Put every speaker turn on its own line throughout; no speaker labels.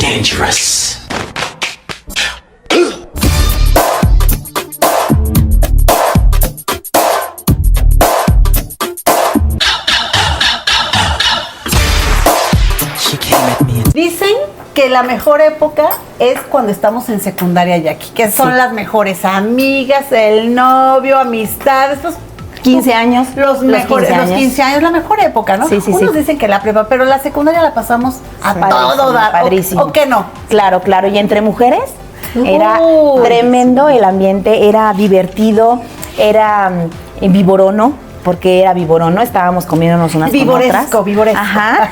dangerous.
Dicen que la mejor época es cuando estamos en secundaria, Jackie, que son las mejores amigas, el novio, amistades,
15 años.
Los 15 años, la mejor época, ¿no?
Sí.
Unos dicen que la prepa, pero la secundaria la pasamos a todo dar.
Padrísimo.
¿O qué no?
Claro. Y entre mujeres era tremendo el ambiente, era divertido, era vivorono, porque era vivorono, estábamos comiéndonos unas con otras.
Vivoresco.
Ajá,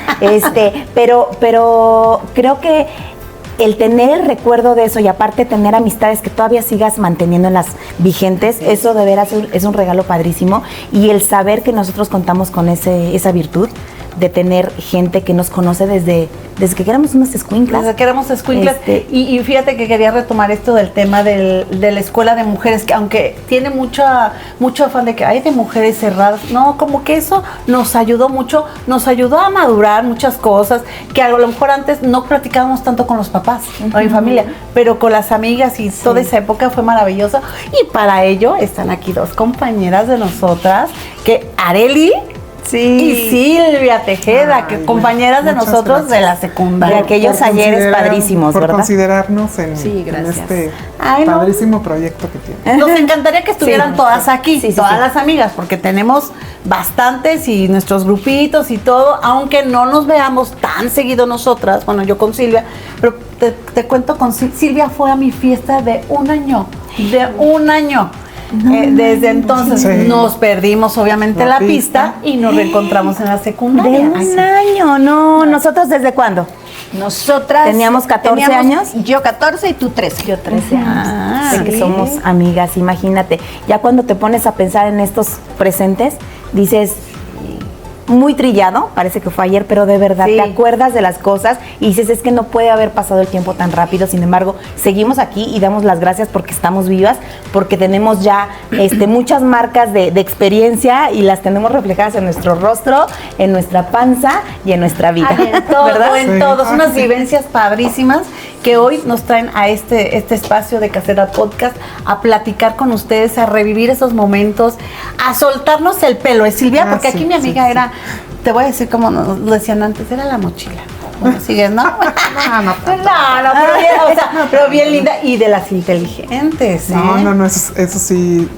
pero creo que el tener el recuerdo de eso y aparte tener amistades que todavía sigas manteniéndolas vigentes, eso de veras es un regalo padrísimo, y el saber que nosotros contamos con esa virtud de tener gente que nos conoce desde que éramos unas escuinclas.
Desde que éramos escuinclas. Y fíjate que quería retomar esto del tema de la escuela de mujeres, que aunque tiene mucho afán de que hay de mujeres cerradas, no, como que eso nos ayudó mucho, nos ayudó a madurar muchas cosas, que a lo mejor antes no platicábamos tanto con los papás o mi familia, pero con las amigas, y toda esa época fue maravillosa. Y para ello están aquí dos compañeras de nosotras, que Arely y Silvia Tejeda, que compañeras de nosotros gracias. De la secundaria.
De aquellos ayeres padrísimos,
por
¿verdad?
Considerarnos en este padrísimo proyecto que tiene.
Nos encantaría que estuvieran todas aquí, todas las amigas, porque tenemos bastantes y nuestros grupitos y todo, aunque no nos veamos tan seguido nosotras, bueno, yo con Silvia, pero te cuento, con Silvia fue a mi fiesta de un año. Desde entonces nos perdimos obviamente la pista y nos reencontramos en la secundaria.
De un año, no. ¿Nosotros desde cuándo?
Nosotras
teníamos 14 años.
Yo 14 y tú 13.
Yo 13 años. Sé que somos amigas, imagínate. Ya cuando te pones a pensar en estos presentes, dices, muy trillado, parece que fue ayer, pero de verdad te acuerdas de las cosas y dices, es que no puede haber pasado el tiempo tan rápido. Sin embargo, seguimos aquí y damos las gracias porque estamos vivas, porque tenemos ya muchas marcas de experiencia y las tenemos reflejadas en nuestro rostro, en nuestra panza y en nuestra vida.
En todo,
¿verdad?
en todo. Son unas vivencias padrísimas que hoy nos traen a este espacio de Casera Podcast a platicar con ustedes, a revivir esos momentos, a soltarnos el pelo, Silvia, porque aquí mi amiga era, te voy a decir como nos lo decían antes, era la mochila. Bueno, sigues, ¿no? Pero bien linda y de las inteligentes.
No, eso sí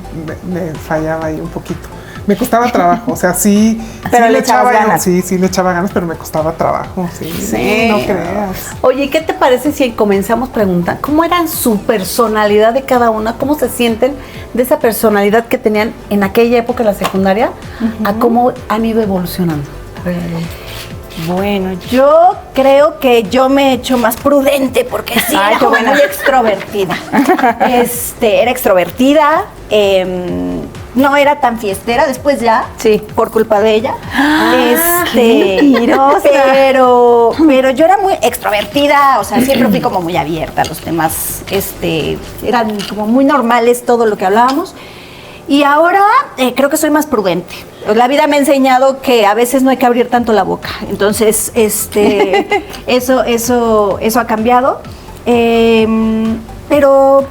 me fallaba ahí un poquito. Me costaba trabajo, o sea,
pero le echaba ganas.
Sí, le echaba ganas, pero me costaba trabajo, no creas.
Oye, ¿qué te parece si comenzamos preguntando cómo era su personalidad de cada una? ¿Cómo se sienten de esa personalidad que tenían en aquella época en la secundaria a cómo han ido evolucionando?
Bueno, yo creo que yo me he hecho más prudente porque era como muy extrovertida. Era extrovertida, no era tan fiestera, después ya, por culpa de ella.
Mentirosa.
Pero yo era muy extrovertida, o sea, siempre fui como muy abierta a los temas, eran como muy normales todo lo que hablábamos. Y ahora creo que soy más prudente. La vida me ha enseñado que a veces no hay que abrir tanto la boca. Entonces, eso ha cambiado. Pero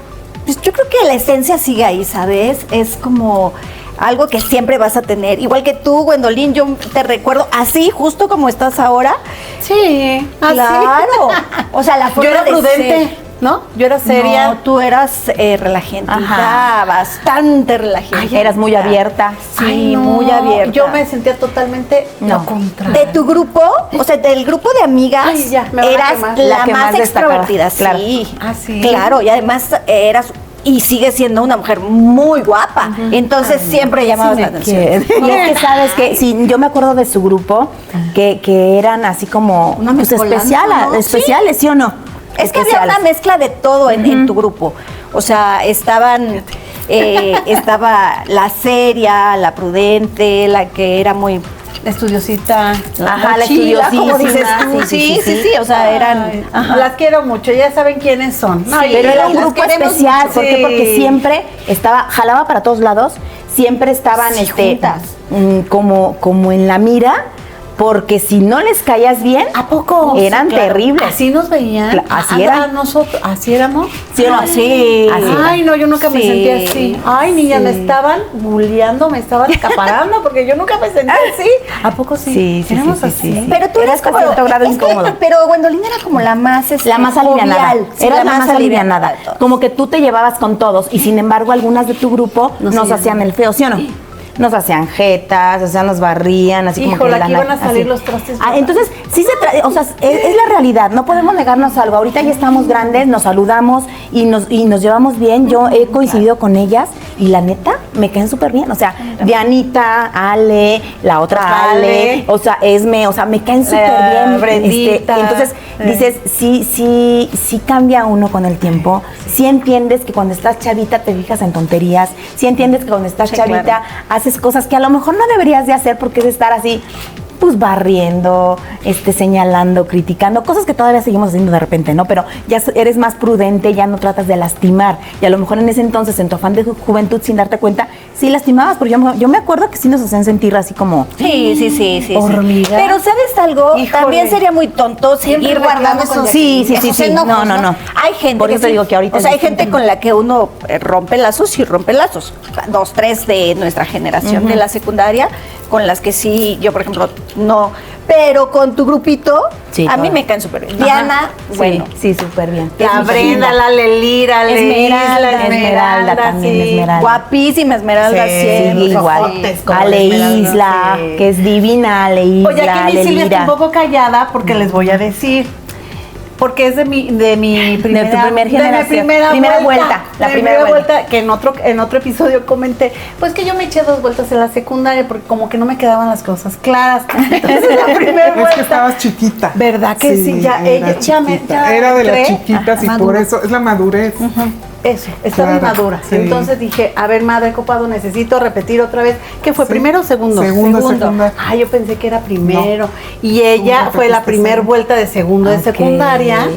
pues, yo creo que la esencia sigue ahí, ¿sabes? Es como algo que siempre vas a tener. Igual que tú, Gwendolyn, yo te recuerdo así, justo como estás ahora.
Sí,
claro. O sea, la forma
yo era prudente.
De ser.
¿No? Yo era seria.
No, tú eras relajentita, bastante relajenta.
Eras muy abierta.
Sí, muy abierta.
Yo me sentía totalmente lo contrario.
De tu grupo, o sea, del grupo de amigas, eras la más extrovertida.
Claro.
Sí. Claro, y además eras y sigue siendo una mujer muy guapa. Entonces siempre llamabas la atención.
Y es que sabes que yo me acuerdo de su grupo que eran así como especiales, ¿sí o no?
Es que había una mezcla de todo en tu grupo. O sea, estaba la seria, la prudente, la que era muy
estudiosita.
La estudiosita, como dices tú. Sí, o sea, eran...
Las quiero mucho, ya saben quiénes son.
Pero era un grupo especial, porque siempre jalaba para todos lados, siempre estaban
juntas.
como en la mira porque si no les caías bien,
¿A poco?
eran
Sí, claro.
terribles.
Así nos veían.
Así era.
Nosotros, así éramos.
¿Sí o no?
Sí.
Así
Ay, no, yo nunca me
Sí.
sentí así. Ay, niña,
Sí.
me estaban bulleando, me estaban acaparando, porque yo nunca me sentí así. ¿A poco sí?
Sí, sí,
Éramos
sí, sí,
así.
sí.
Pero tú eras
Eras
como
hasta cierto grado
es que-
incómoda.
pero Gwendolyn era como la más
La más alivianada.
jovial. Sí,
Era la más alivianada. Como que tú te llevabas con todos y sin embargo algunas de tu grupo
No
nos
se
hacían el feo, ¿sí o no? Nos hacían jetas, o sea, nos barrían, así como
Híjole,
que
aquí van a salir los trastes.
entonces, sí o sea, es la realidad, no podemos negarnos algo. Ahorita ya estamos grandes, nos saludamos y nos llevamos bien. Yo he coincidido con ellas y la neta, me caen súper bien. O sea, Dianita, Ale, la otra Ale, o sea, Esme, o sea, me caen súper bien.
Brendita.
Entonces, dices, sí cambia uno con el tiempo. Sí entiendes que cuando estás chavita te fijas en tonterías. Sí entiendes que cuando estás chavita
claro.
haces cosas que a lo mejor no deberías de hacer porque es estar así, pues barriendo, señalando, criticando, cosas que todavía seguimos haciendo de repente, ¿no? Pero ya eres más prudente, ya no tratas de lastimar. Y a lo mejor en ese entonces, en tu afán de juventud, sin darte cuenta, sí lastimabas, porque yo me acuerdo que sí nos hacían sentir así como...
Sí.
Hormiga.
Pero ¿sabes algo?
Híjole.
También sería muy tonto
Siempre
seguir guardando
reclamo
esos,
Sí.
esos enojos,
No.
Hay gente
Por eso te digo que ahorita
o sea,
es
hay gente con la que uno rompe lazos y rompe lazos. 2, 3 de nuestra generación de la secundaria, con las que sí, yo por ejemplo, no. Pero con tu grupito,
Sí,
a mí
todas.
me caen súper bien. Diana, bueno.
Sí, súper bien.
La Brenda, la Lelira, la
Esmeralda también,
sí.
Esmeralda.
Guapísima Esmeralda,
Sí,
siempre.
Sí, igual.
ojotes como
Ale
la Esmeralda,
Isla,
sí.
que es divina, Ale Isla,
Oye, aquí mi
Ale
Silvia está
Lira.
un poco callada porque les voy a decir. Porque es de mi primera,
tu primer generación. Primera vuelta, la
De mi
primera vuelta.
que en otro episodio comenté, pues que yo me eché 2 vueltas en la secundaria porque como que no me quedaban las cosas claras. Entonces la primera
Es que
vuelta.
estabas chiquita.
¿Verdad que sí? Ya,
era
ella ya me
chiquita.
ya
Era de las
entré.
chiquitas y
Ajá,
por
madura.
eso es la madurez.
Eso, estaba
Claro,
inmadura.
sí.
Entonces dije, a ver, madre copado, necesito repetir otra vez. ¿Qué fue?
Sí.
¿Primero o segundo?
Segundo, secundaria.
Ah, yo pensé que era primero. Y ella
Tú
fue la
repetiste
primera
segundo.
vuelta de segundo de
Ok.
secundaria.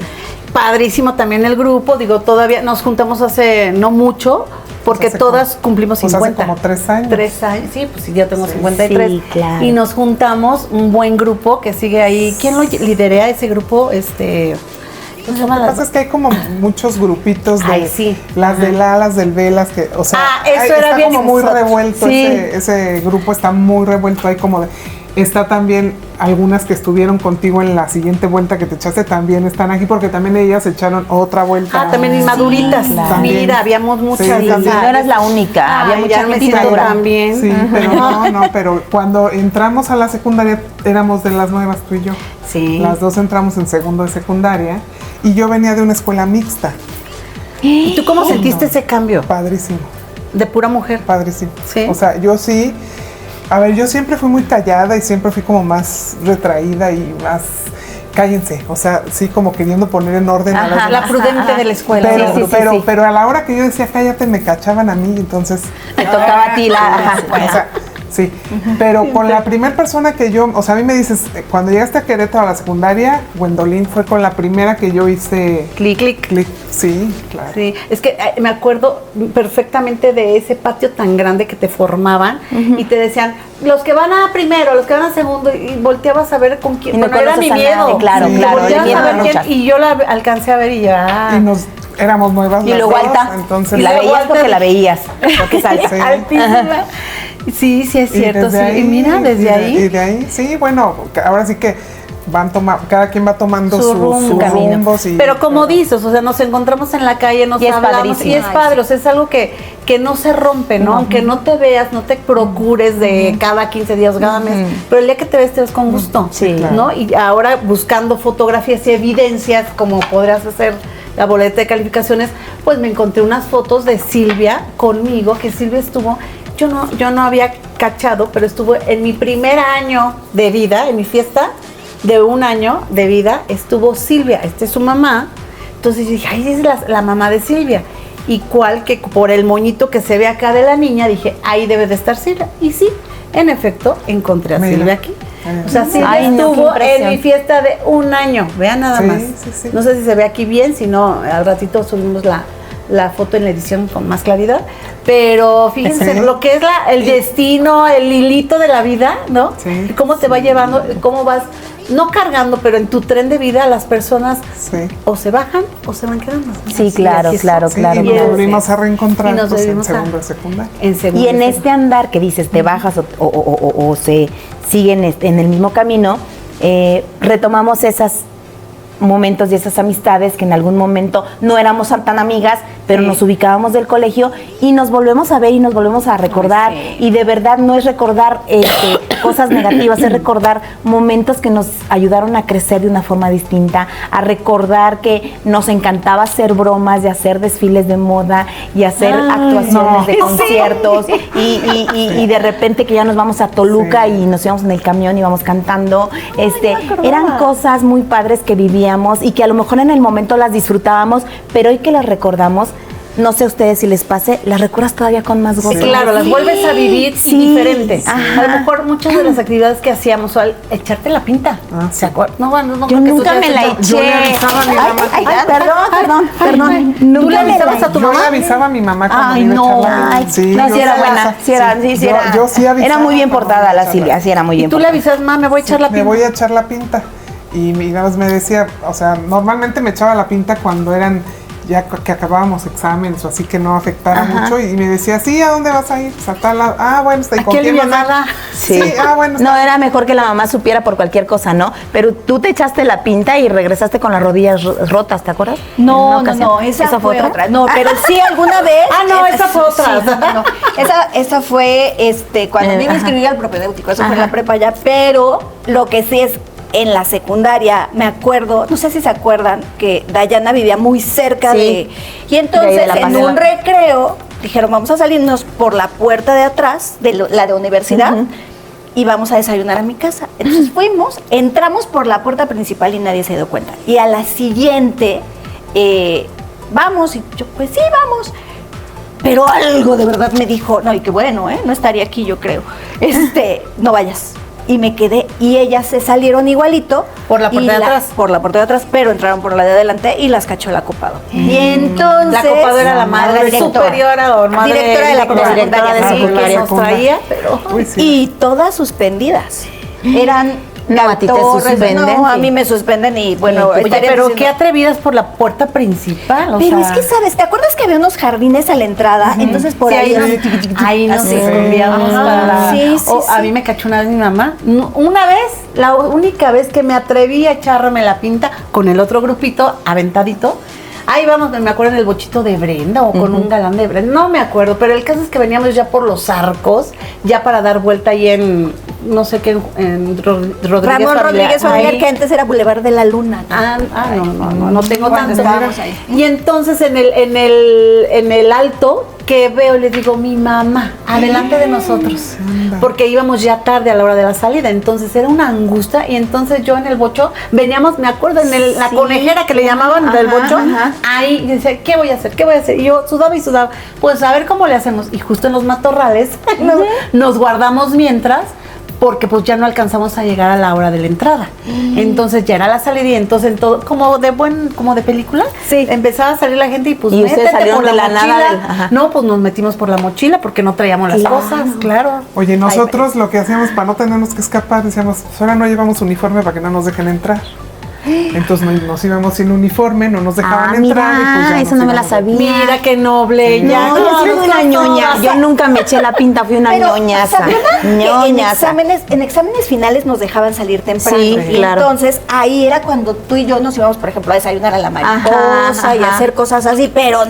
Padrísimo también el grupo. Digo, todavía nos juntamos hace no mucho, porque
Hace
todas
como-
cumplimos
pues hace
50.
como 3 años.
3 años, sí, pues sí, yo tengo 53.
Sí, claro.
Y nos juntamos, un buen grupo que sigue ahí. ¿Quién lo liderea ese grupo? ¿Cómo se llama?
Lo que pasa es que hay como muchos grupitos de
Ay, sí.
las del A, las del B, las que, o sea,
Ah, eso era
está
bien
como muy
nosotros.
revuelto,
Sí.
ese grupo está muy revuelto, hay como está también algunas que estuvieron contigo en la siguiente vuelta que te echaste, también están aquí porque también ellas echaron otra vuelta.
Ah, también inmaduritas.
claro.
Mira, habíamos muchas.
Sí,
Sí,
también.
no eras la única, había
Ay,
mucha
ya me
gente
siento
inmadura.
también.
Sí, pero no, pero cuando entramos a la secundaria éramos de las nuevas, tú y yo.
Sí.
Las dos entramos en segundo de secundaria y yo venía de una escuela mixta.
¿Y tú cómo sentiste ese cambio?
Padrísimo,
De pura mujer.
padrísimo.
Sí.
O sea, yo sí, a ver, yo siempre fui muy callada y siempre fui como más retraída y más, cállense, o sea, sí como queriendo poner en orden a las
La
demás.
prudente de la escuela.
Pero,
Sí, sí, sí,
pero,
sí.
pero a la hora que yo decía cállate me cachaban a mí, entonces
Te tocaba a ti la... ajá.
o sea, sí, pero con la primera persona que yo, o sea, a mí me dices, cuando llegaste a Querétaro a la secundaria, Gwendolyn fue con la primera que yo hice
Clic, clic.
clic, sí, claro.
Sí, es que me acuerdo perfectamente de ese patio tan grande que te formaban y te decían, los que van a primero, los que van a segundo, y volteabas a ver con quién.
Y no
Bueno, era mi
conoces a nadie,
miedo.
claro,
Sí.
claro, el
Volteabas
miedo
a ver
de
quién,
luchar.
y yo la alcancé a ver y ya.
Y nos éramos nuevas
Y
las
luego
dos,
alta,
entonces
y la
luego
veías
alta.
porque la veías, porque es alta.
Sí.
Altísima. Sí, sí es cierto. Sí. Y mira, desde
y
ahí.
de ahí, sí, bueno, ahora sí que cada quien va tomando
Su
sus
rumbo.
rumbos. Y,
Pero como dices, o sea, nos encontramos en la calle, nos
Y es
hablamos
padrísimo.
y es padre, o sea, es algo que no se rompe, ¿no? Aunque no te veas, no te procures de cada 15 días, cada mes, pero el día que te ves con gusto,
Sí.
claro.
¿no? Y ahora buscando fotografías y evidencias, como podrías hacer la boleta de calificaciones, pues me encontré unas fotos de Silvia conmigo, que Silvia estuvo, yo no había cachado, pero estuvo en mi primer año de vida, en mi fiesta de 1 año de vida, estuvo Silvia, esta es su mamá. Entonces dije, ay, es la mamá de Silvia. Y cual que por el moñito que se ve acá de la niña, dije, ahí debe de estar Silvia. Y sí, en efecto, encontré a
Mira.
Silvia aquí. O sea, Silvia
Ay, no, qué
estuvo
impresión.
en mi fiesta de 1 año. Vean nada
Sí,
más.
sí, sí.
No sé si se ve aquí bien, si no, al ratito subimos la la foto en la edición con más claridad, pero fíjense lo que es el destino, el hilito de la vida, ¿no?
Sí.
Y cómo te va llevando, cómo vas, no cargando, pero en tu tren de vida las personas o se bajan o se van quedando.
Sí, claro.
Y nos volvimos a reencontrar en segundo de secundaria.
Y en este andar que dices, te bajas o se siguen en el mismo camino, retomamos esos momentos y esas amistades que en algún momento no éramos tan amigas, pero nos ubicábamos del colegio y nos volvemos a ver y nos volvemos a recordar. Y de verdad no es recordar cosas negativas, es recordar momentos que nos ayudaron a crecer de una forma distinta, a recordar que nos encantaba hacer bromas y hacer desfiles de moda y hacer actuaciones de conciertos y de repente que ya nos vamos a Toluca y nos íbamos en el camión y íbamos cantando. Eran cosas muy padres que vivíamos y que a lo mejor en el momento las disfrutábamos, pero hoy que las recordamos, no sé a ustedes si les pase, las recuerdas todavía con más gozo.
Sí, claro, las vuelves a vivir diferente. A lo mejor muchas de las actividades que hacíamos, al echarte la pinta. ¿Se acuerdan? No,
yo nunca me la eché.
Yo le avisaba a mi mamá.
Perdón.
¿Tú le avisabas a tu mamá?
Yo le avisaba a mi mamá cuando
Ay,
me iba a
no.
echar la pinta. Sí,
no, sí era buena.
Yo sí avisaba.
Era muy bien portada la Silvia, sí era muy bien
portada. ¿Y tú le avisas, mamá, me voy a echar la pinta?
Me voy a echar la pinta. Y nada más me decía, o sea, normalmente me echaba la pinta cuando eran ya que acabábamos exámenes o así que no afectara mucho y me decía, sí, ¿a dónde vas a ir? Pues a tal lado. Bueno, está ahí con quién vas a ir.
Sí, bueno. No, era mejor que la mamá supiera por cualquier cosa, ¿no? Pero tú te echaste la pinta y regresaste con las rodillas rotas, ¿te acuerdas?
No, esa fue otra. No, pero sí alguna vez.
Esa fue otra.
Esa fue cuando me inscribí al propedéutico, eso fue en la prepa ya, pero lo que sí es en la secundaria, me acuerdo, no sé si se acuerdan, que Dayana vivía muy cerca de... Y entonces, en un recreo, dijeron, vamos a salirnos por la puerta de atrás, la de universidad, y vamos a desayunar a mi casa. Entonces fuimos, entramos por la puerta principal y nadie se dio cuenta. Y a la siguiente, vamos, y yo, pues sí, vamos. Pero algo de verdad me dijo, no, y qué bueno, no estaría aquí, yo creo. No vayas. Y me quedé, y ellas se salieron igualito.
¿Por la puerta de atrás?
Por la puerta de atrás, pero entraron por la de adelante y las cachó la copada. Y entonces...
La copada era la madre superiora o madre
directora de la
directora de secundaria que nos traía, pero...
Y todas suspendidas. Eran...
No, a ti te suspenden.
No, a mí me suspenden y bueno...
Oye, pero qué atrevidas por la puerta principal,
pero es que, ¿sabes? ¿Te acuerdas que había unos jardines a la entrada? Entonces por ahí
nos escondíamos para... A mí me cachó una vez mi mamá. Una vez, la única vez que me atreví a echarme la pinta con el otro grupito aventadito. Ahí vamos, me acuerdo en el bochito de Brenda o con un galán de Brenda, no me acuerdo, pero el caso es que veníamos ya por los arcos, ya para dar vuelta ahí en, no sé qué, en Rodríguez
Ramón Rodríguez Familiar, que antes era Boulevard de la Luna.
No tengo tanto. Y entonces en el alto, que veo, le digo, mi mamá, adelante de nosotros, porque íbamos ya tarde a la hora de la salida, entonces era una angustia, y entonces yo en el bocho, veníamos, me acuerdo, en la conejera que le llamaban del bocho, ahí decía, ¿qué voy a hacer? Y yo sudaba y sudaba, pues a ver cómo le hacemos, y justo en los matorrales nos guardamos mientras, porque pues ya no alcanzamos a llegar a la hora de la entrada. Entonces ya era la salida y entonces todo, como de película, empezaba a salir la gente y pues
¿y ustedes salieron
por
de la
mochila.
Nada?
No, pues nos metimos por la mochila porque no traíamos las cosas, claro.
Oye, nosotros lo que hacíamos para no tenernos que escapar, decíamos, pues ahora no llevamos uniforme para que no nos dejen entrar. Entonces nos íbamos sin uniforme, no nos dejaban entrar.
Mira,
y pues ya
eso no me la sabía.
Mira qué noble.
No, yo soy una ñoña. Yo nunca me eché la pinta, fui una ñoñaza.
En exámenes finales nos dejaban salir temprano.
Sí,
y entonces ahí era cuando tú y yo nos íbamos, por ejemplo, a desayunar a la mariposa y hacer cosas así, pero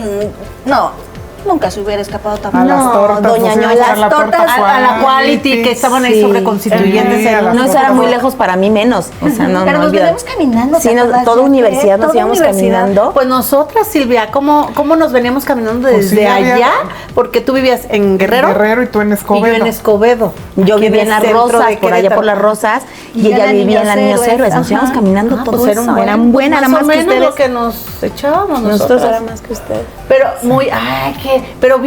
no. Nunca se hubiera escapado tampoco.
Las tortas,
doña Ñoña, las tortas
a la Quality, que estaban ahí sobre constituyentes.
No, eso era muy lejos para mí menos. O sea, no,
pero nos veníamos caminando.
Sí, toda universidad nos íbamos caminando.
Pues nosotras, Silvia, ¿cómo nos veníamos caminando desde allá? Porque tú vivías en Guerrero.
En Guerrero y tú en Escobedo.
Y yo en Escobedo.
Yo vivía en Las Rosas, por allá por Las Rosas. y ella vivía en la Niños Héroes. Nos íbamos caminando todo
pues
eso. Eran buenas, era más que ustedes.
lo que nos echábamos
Nosotros era más que ustedes.
Pero muy, pero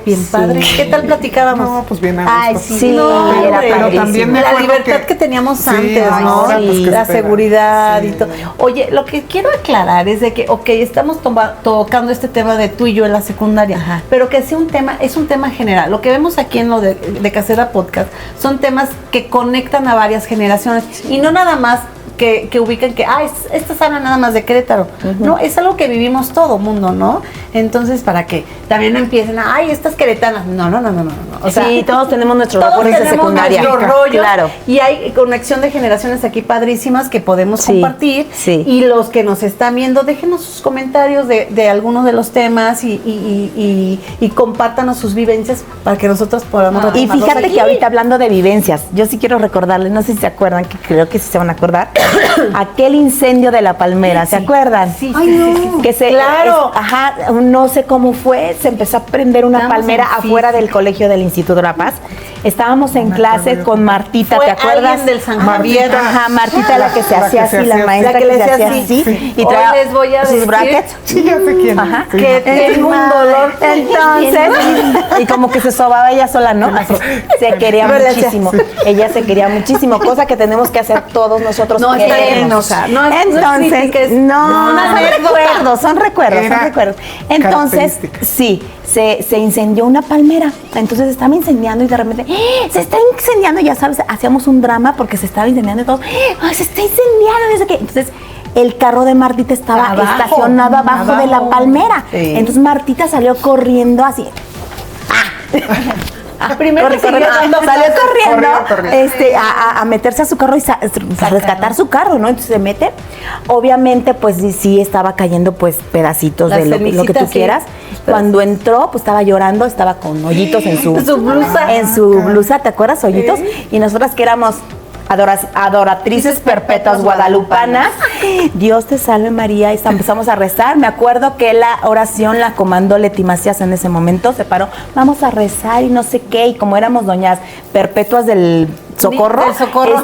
bien padre. ¿Qué tal platicábamos?
No, pues bien.
Ay, sí.
Sí,
No,
era
pero
padrísimo.
también me
la
acuerdo
libertad que teníamos
sí,
antes, ¿no?
ahora, pues, ¿qué
la
espera?
seguridad
Sí.
y todo. Oye, lo que quiero aclarar es de que, estamos tocando este tema de tú y yo en la secundaria, pero que sea es un tema general. Lo que vemos aquí en lo de Casera Podcast son temas que conectan a varias generaciones y no nada más que ubican que, estas hablan nada más de Querétaro. No, es algo que vivimos todo mundo, ¿no? Entonces, para que también no empiecen estas queretanas. No. O sea,
sí, todos tenemos nuestros
todos
rollos de
tenemos
secundaria.
nuestro rollo,
Claro.
y hay conexión de generaciones aquí padrísimas que podemos
Sí,
compartir.
sí.
Y los que nos están viendo, déjenos sus comentarios de algunos de los temas y compártanos sus vivencias para que nosotros podamos
Y
retomarlos
fíjate
aquí.
que ahorita hablando de vivencias, yo sí quiero recordarles, no sé si se acuerdan, que creo que sí se van a acordar, aquel incendio de la palmera, ¿se acuerdan?
Sí,
Ay,
sí,
no.
sí, sí.
Que
Claro.
no sé cómo fue, se empezó a prender una
Estábamos
palmera
en
afuera
física.
del colegio del Instituto de La Paz. Estábamos en clase con Martita,
Fue
¿te acuerdas?
alguien del San Javier.
Ajá, Martita, la que se
La
hacía
que se
así, la
hacía
maestra
la que le
se
hacía
hacía
así.
así.
Sí.
Y
Hoy
traía
les voy a
sus
decir
brackets.
Sí, ya sé quién.
Ajá.
Sí.
Que tengo un dolor.
Entonces, y como que se sobaba ella sola, ¿no? Así, se quería
Pero le hacía-
muchísimo. Ella se quería muchísimo, cosa que tenemos que hacer todos nosotros.
No, está
queremos.
bien, o sea, no es
Entonces,
crítica, es
no,
una
son
anécdota.
recuerdos.
Era
Entonces,
característica.
sí, se incendió una palmera. Entonces estaba incendiando y de repente, se está incendiando, ya sabes, hacíamos un drama porque se estaba incendiando y todos, se está incendiando, no sé qué. Entonces, el carro de Martita estaba
Abajo,
estacionado abajo de la palmera.
Sí.
Entonces Martita salió corriendo así.
Primero que siguió dando
Salió
clases.
corriendo a meterse a su carro y a rescatar su carro, ¿no? Entonces se mete. Obviamente, pues sí estaba cayendo pues pedacitos
Las
de lo que tú
cenicitas, sí.
quieras. Cuando entró, pues estaba llorando, estaba con hoyitos en su
blusa.
En su blusa, ¿te acuerdas? Hoyitos. Y nosotras que éramos adoratrices perpetuas guadalupanas. Dios te salve María, y empezamos a rezar. Me acuerdo que la oración la comandó Leti Macías en ese momento, se paró, vamos a rezar y no sé qué, y como éramos doñas perpetuas del socorro,
Del socorro.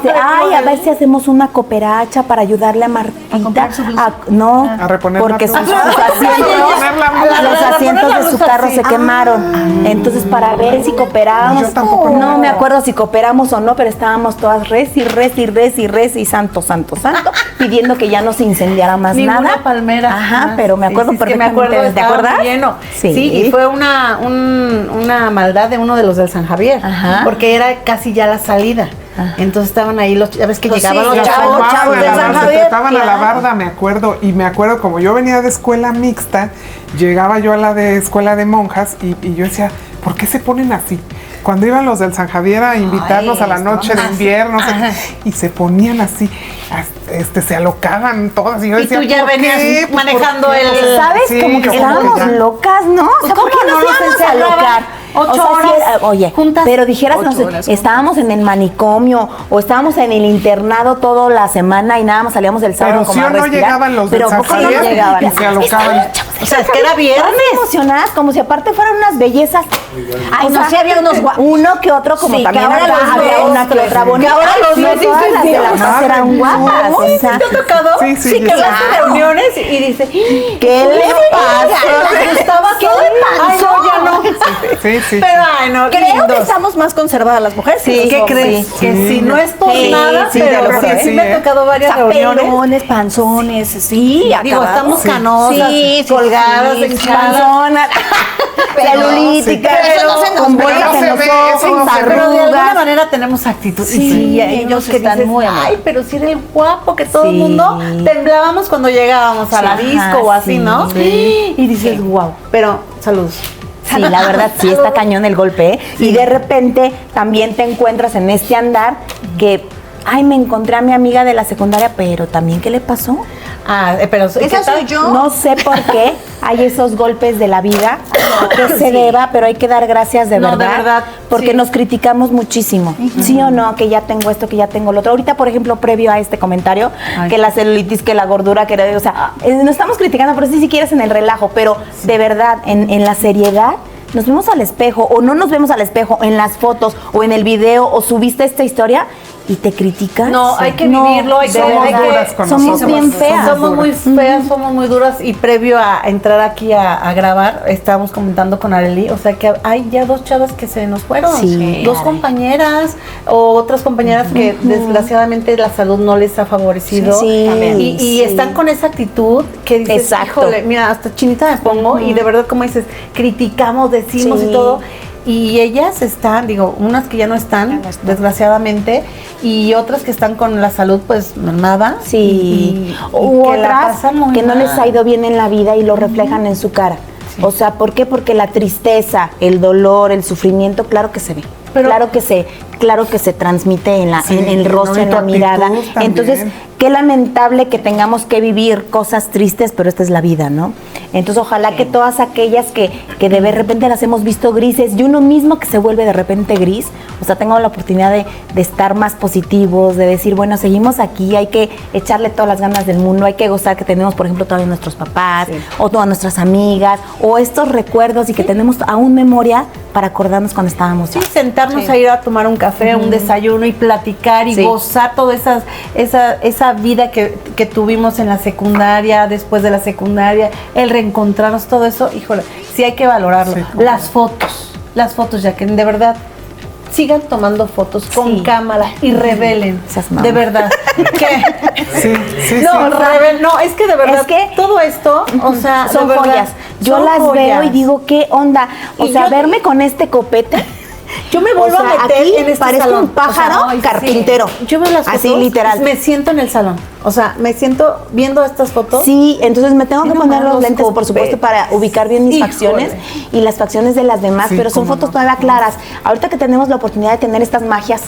a ver si hacemos una cooperacha para ayudarle a Martita
comprar su blusa.
A reponer
porque
la
sus
blusa.
asientos de su carro se quemaron. Entonces, para ver si cooperábamos,
Yo tampoco
no me acuerdo si cooperamos o no, pero estábamos todas res y santo, pidiendo que ya no se incendiara más
Ninguna
nada.
palmera.
Ajá, pero me acuerdo
es que me
perfectamente.
acuerdo,
¿Te
estaba
acuerdas?
muy lleno.
Sí.
Y fue una maldad de uno de los del San Javier,
Ajá.
porque era casi ya la salida. Entonces estaban ahí ya ves que
Pues
llegaban
sí,
los
los
chavos
chavos
del
de
San
se
Javier.
trataban a la
claro.
barda, me acuerdo, como yo venía de escuela mixta, llegaba yo a la de escuela de monjas y yo decía, ¿por qué se ponen así? Cuando iban los del San Javier a invitarnos a la noche de invierno, y se ponían así, se alocaban todas. Y yo
Y
decía,
tú ya
¿por
venías
qué? Pues,
manejando
¿por qué?
el-
¿Sabes?
Sí,
como que
como
estábamos
ya.
locas, ¿no? O sea,
¿Cómo
¿por qué
no
nos
los
íbamos a
encerraban?
alocar?
8 horas
oye,
juntas.
pero dijeras, no
8
sé,
horas.
estábamos en el manicomio o estábamos en el internado toda la semana y nada más salíamos el sábado
Pero
como
sí
a
o no
respirar.
llegaban los
Pero
del San
¿a poco no
Javier
llegaban?
y se alocaban.
O sea, es que era viernes.
Estaban emocionadas, como si aparte fueran unas bellezas.
Ay,
O
no,
sea,
sí había unos
uno que otro, como
Sí,
también
que ahora
acá
los
había
dos,
una que otra bonita.
que ahora los
Sí,
dos
todas
dicen,
las de las
sí,
dos eran
sí,
guapas. O
¿Sí
sea,
te ha tocado?
Sí, sí,
que
sí.
vas a reuniones y dice,
¿qué le pasa?
¿les gustaba
¿Qué
todo?
le
Ay, no, ya no.
Sí, sí.
Pero, ay, no,
Creo que
lindos.
estamos más conservadas las mujeres.
Sí,
que
¿Qué
los
crees?
Sí.
Que
Sí.
si no es por
Sí,
nada,
sí,
pero
te lo
sí,
juro,
sí me ha tocado varias reuniones.
Zaperones, panzones, sí,
Digo,
acabados.
estamos
Sí.
canosas,
Sí, sí,
colgadas,
sí,
hinchadas.
Panzona, celulítica,
Pero eso no se nos
con
ve.
bolas
No
en
se
los
ve, eso
ojos,
no se ve.
Pero de alguna
arrugas.
manera tenemos actitud.
Sí,
y hay unos
ellos
que
están
dices,
muy amables.
ay, pero si era el guapo, que todo el
Sí.
mundo temblábamos cuando llegábamos a la
Sí,
disco
ajá,
o así,
sí,
¿no?
sí.
Y dices, wow. Pero, saludos.
Sí, la verdad sí está cañón el golpe, ¿eh? Y de repente también te encuentras en este andar que, ay, me encontré a mi amiga de la secundaria, pero también, ¿qué le pasó?
Ah, pero ¿qué
Esa
tal?
soy yo.
No sé por qué hay esos golpes de la vida que se deba, pero hay que dar gracias de
No,
verdad.
de verdad,
Porque
sí.
nos criticamos muchísimo. Sí o no, que ya tengo esto, que ya tengo lo otro. Ahorita, por ejemplo, previo a este comentario,
Ay.
que la celulitis, que la gordura, que o sea, no estamos criticando, pero sí si quieres en el relajo, pero de verdad, en la seriedad, nos vemos al espejo o no nos vemos al espejo en las fotos o en el video o subiste esta historia y te critican.
No, hay que vivirlo, hay que...
Somos bien feas.
Somos muy feas, somos muy duras, y previo a entrar aquí a grabar, estábamos comentando con Arely, o sea que hay ya 2 chavas que se nos fueron, 2 compañeras, o otras compañeras que desgraciadamente la salud no les ha favorecido, y están con esa actitud que dices, híjole, mira, hasta chinita me pongo, y de verdad, como dices, criticamos, decimos y todo. Y ellas están, digo, unas que ya no están, desgraciadamente, y otras que están con la salud pues mermada.
Sí. U otras que no les ha ido bien en la vida y lo reflejan en su cara. Sí. O sea, ¿por qué? Porque la tristeza, el dolor, el sufrimiento, claro que se ve. Pero, claro que se transmite en el rostro, en la mirada. Entonces, qué lamentable que tengamos que vivir cosas tristes, pero esta es la vida, ¿no? Entonces, ojalá que todas aquellas que de repente las hemos visto grises, y uno mismo que se vuelve de repente gris, o sea, tengo la oportunidad de estar más positivos, de decir, bueno, seguimos aquí, hay que echarle todas las ganas del mundo, hay que gozar que tenemos, por ejemplo, todavía nuestros papás, o todas nuestras amigas, o estos recuerdos, y que tenemos aún memoria para acordarnos cuando estábamos.
Sí, sentarnos a ir a tomar un café, un desayuno, y platicar y gozar toda esa vida que tuvimos en la secundaria, después de la secundaria, el reencontrarnos, todo eso, híjole, sí hay que valorarlo. Sí, las fotos, ya que de verdad sigan tomando fotos con cámara y revelen, de verdad. No, es que de verdad, todo esto, o sea,
son joyas. Yo las veo y digo, ¿qué onda? O sea, verme con este copete.
Yo me vuelvo a meter
aquí
en este
parezco
salón.
un pájaro carpintero.
Yo veo las fotos,
así literal.
Me siento en el salón. O sea, me siento viendo estas fotos.
Sí, entonces me tengo que poner los lentes, por supuesto, para ubicar bien mis facciones y las facciones de las demás, pero son fotos todavía claras. Ahorita que tenemos la oportunidad de tener estas magias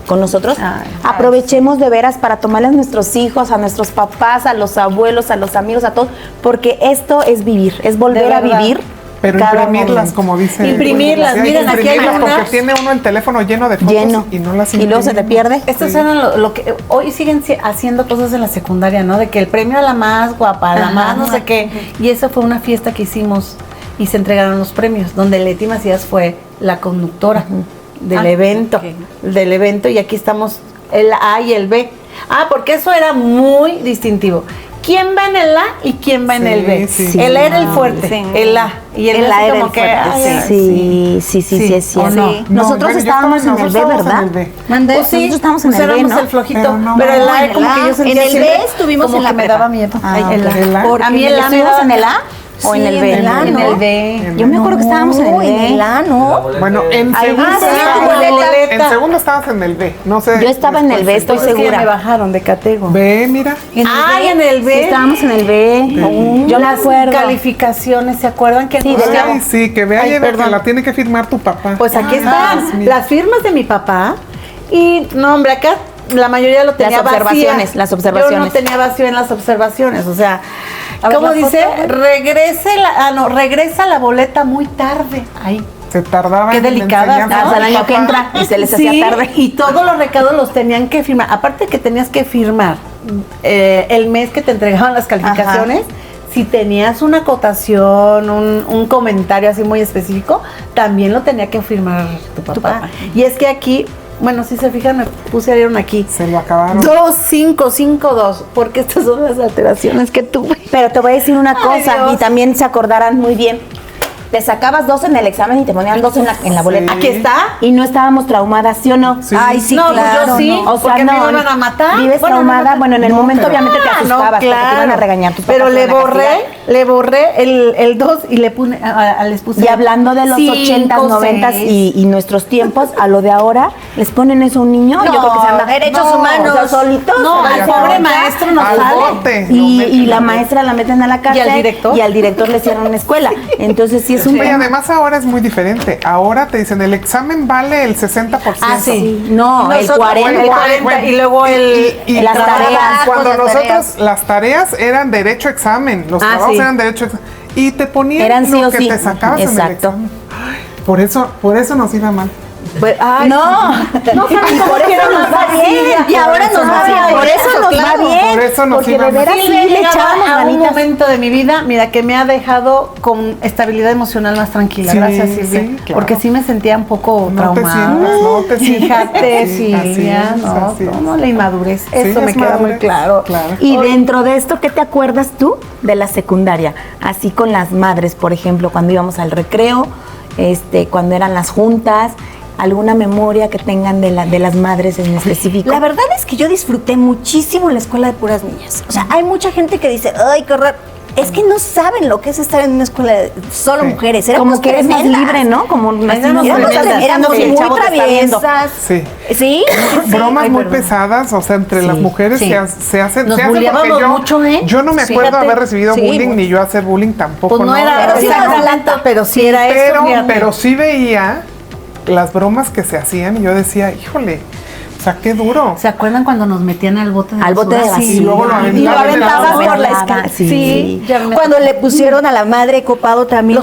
con nosotros, aprovechemos de veras para tomarles a nuestros hijos, a nuestros papás, a los abuelos, a los amigos, a todos, porque esto es vivir, es volver a vivir.
Pero imprimirlas, como dice.
Imprimirlas, miren, aquí hay unas.
Porque tiene uno el teléfono lleno de fotos y no las imprime.
Y luego se te pierde.
Estas eran lo que hoy siguen haciendo cosas en la secundaria, ¿no? De que el premio a la más guapa, a la más no sé qué. Y esa fue una fiesta que hicimos y se entregaron los premios, donde Leti Macías fue la conductora del evento, y aquí estamos el A y el B. Porque eso era muy distintivo. ¿Quién va en el A y quién va en el B? El A era el fuerte, el A. Y el A era como que...
Sí, es cierto. Nosotros estábamos en el B, ¿verdad?
Nosotros
estábamos en el B, ¿no?
el flojito. Pero el A como que yo sentía...
En el B estuvimos en la
me daba miedo.
A mí el A me daba en el A. ¿O en el B?
En el B.
Yo me acuerdo que estábamos en el B.
En el A, ¿no?
Bueno, en segundo estabas en el B. No sé.
Yo estaba en el B, estoy segura.
Me bajaron de catego.
B, mira.
En el B.
Sí, estábamos en el B. Yo me acuerdo.
Calificaciones, ¿se acuerdan? Que
que vea que la tiene que firmar tu papá.
Pues aquí están las firmas de mi papá. Y no, hombre, acá la mayoría lo tenía
las observaciones.
Yo no tenía vacío en las observaciones, o sea, ¿cómo dice? Regresa la boleta muy tarde. Ahí.
Se tardaba.
Qué delicada.
Hasta el año que entra y se les hacía tarde.
Y todos los recados los tenían que firmar. Aparte que tenías que firmar el mes que te entregaban las calificaciones. Si tenías una acotación, un comentario así muy específico, también lo tenía que firmar tu papá. Y es que aquí, bueno, si se fijan, me pusieron aquí.
Se lo acabaron.
2-5-5-2, porque estas son las alteraciones que tuve.
Pero te voy a decir una cosa, y también se acordarán muy bien. Te sacabas 2 en el examen y te ponían 2 en la boleta.
Aquí está.
Y no estábamos traumadas, ¿sí o no?
Sí.
Ay, sí,
no,
claro.
Pues yo sí,
o sea,
porque me iban a matar.
Vives traumada, bueno, en el momento obviamente te asustabas, porque te iban a regañar tus papás.
Pero le borré el 2 y les puse.
Y hablando de los 80s, 90s y nuestros tiempos, a lo de ahora, ¿les ponen eso a un niño?
No,
yo creo que se llama
derechos humanos.
O sea, solitos.
No, al pobre maestro nos sale.
Y la maestra la meten a la cárcel.
Y
al director le cierran una escuela. Entonces sí es un
tema. Además ahora es muy diferente. Ahora te dicen, el examen vale el 60%.
No, el 40.
Y luego
las tareas.
Cuando nosotros, las tareas eran derecho a examen. Los trabajos eran derecho a examen. Y te ponían
eran
lo que te sacabas en el examen. Por eso nos iba mal.
Pues, ay,
No,
No saben
y
cómo
por eso
quiero
nos
más
va bien.
vacía.
Y ahora nos va bien. Por eso nos va bien.
Por eso nos
Porque
iba
de
mal.
veras
Sí,
sí
le he
le
llegado
echábamos
a un
ganitas.
momento de mi vida, mira, que me ha dejado con estabilidad emocional más tranquila.
Sí,
Gracias, Silvia.
sí, claro.
Porque sí me sentía un poco
No te
traumada.
sientas, no te sientas.
Fíjate,
Sí, así
Silvia,
es,
no,
así es.
no, la inmadurez.
Sí,
Eso me
es
queda muy
madurez,
claro.
claro.
Y dentro de esto, ¿qué te acuerdas tú de la secundaria? Así con las madres, por ejemplo, cuando íbamos al recreo, cuando eran las juntas, alguna memoria que tengan de las madres en específico.
La verdad es que yo disfruté muchísimo la escuela de puras niñas. O sea, hay mucha gente que dice, ay, qué horror. Es que no saben lo que es estar en una escuela de solo
Sí.
mujeres.
como que eres más
tremendas.
libre, ¿no? Como
Éramos tremendas.
Éramos
Sí, el
muy
chavo te está viendo.
traviesas.
Sí.
¿Sí?
Bromas
Ay,
muy
perdón.
pesadas, o sea, entre las mujeres
sí.
se hacen.
Nos
se hacen
bulleábamos
porque
mucho, ¿eh?
Yo no me acuerdo
Fíjate.
haber recibido
Sí,
bullying,
mucho.
ni yo hacer bullying tampoco.
Pues no era,
pero sí
era
era
violento, pero sí era eso. fíjate.
Pero sí veía las bromas que se hacían y yo decía, híjole, o sea, qué duro.
¿Se acuerdan cuando nos metían al bote de
Al bote de
basura?
basura.
Y luego lo
Y lo
aventaban de la
aventabas
boca.
por la
Aventaba,
escalera.
sí.
ya me-
Cuando le pusieron a la madre copado también